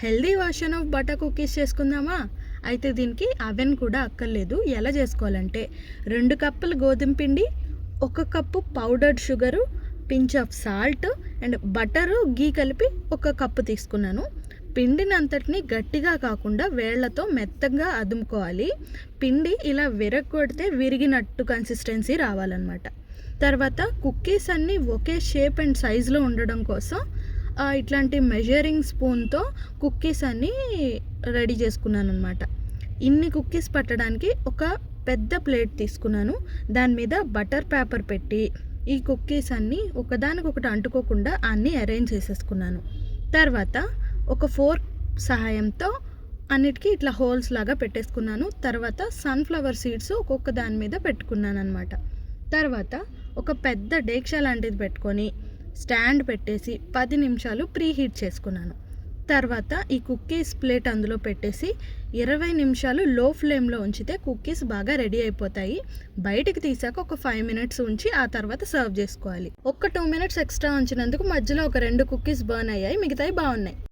Healthy version of butter cookies చేసుకుందామా? అయితే దీనికి అవెన్ కూడా అక్కర్లేదు. ఎలా చేసుకోవాలంటే 2 కప్పులు గోధుమ పిండి, 1 cup powdered sugar, pinch of salt and butter, ghee కలిపి 1 కప్పు తీసుకున్నాను. పిండిని అంతటిని గట్టిగా కాకుండా వేళ్లతో మెత్తగా అదుముకోవాలి. పిండి ఇలా విరగొడితే విరిగినట్టు కన్సిస్టెన్సీ రావాలన్నమాట. తర్వాత కుక్కీస్ అన్నీ ఒకే షేప్ అండ్ సైజులో ఉండడం కోసం ఇట్లాంటి మెజరింగ్ స్పూన్తో కుక్కీస్ అన్నీ రెడీ చేసుకున్నాను అనమాట. ఇన్ని కుక్కీస్ పట్టడానికి ఒక పెద్ద ప్లేట్ తీసుకున్నాను. దాని మీద బటర్ పేపర్ పెట్టి ఈ కుక్కీస్ అన్నీ ఒకదానికొకటి అంటుకోకుండా అన్నీ అరేంజ్ చేసేసుకున్నాను. తర్వాత ఒక ఫోర్క్ సహాయంతో అన్నిటికీ ఇట్లా హోల్స్ లాగా పెట్టేసుకున్నాను. తర్వాత సన్ఫ్లవర్ సీడ్స్ ఒక్కొక్క దాని మీద పెట్టుకున్నాను అనమాట. తర్వాత ఒక పెద్ద డేక్షా లాంటిది పెట్టుకొని స్టాండ్ పెట్టేసి 10 నిమిషాలు ప్రీ హీట్ చేసుకున్నాను. తర్వాత ఈ కుక్కీస్ ప్లేట్ అందులో పెట్టేసి 20 నిమిషాలు లో ఫ్లేమ్లో ఉంచితే కుక్కీస్ బాగా రెడీ అయిపోతాయి. బయటికి తీసాక ఒక 5 మినిట్స్ ఉంచి ఆ తర్వాత సర్వ్ చేసుకోవాలి. ఒక 2 మినిట్స్ ఎక్స్ట్రా ఉంచినందుకు మధ్యలో ఒక 2 కుక్కీస్ బర్న్ అయ్యాయి, మిగతాయి బాగున్నాయి.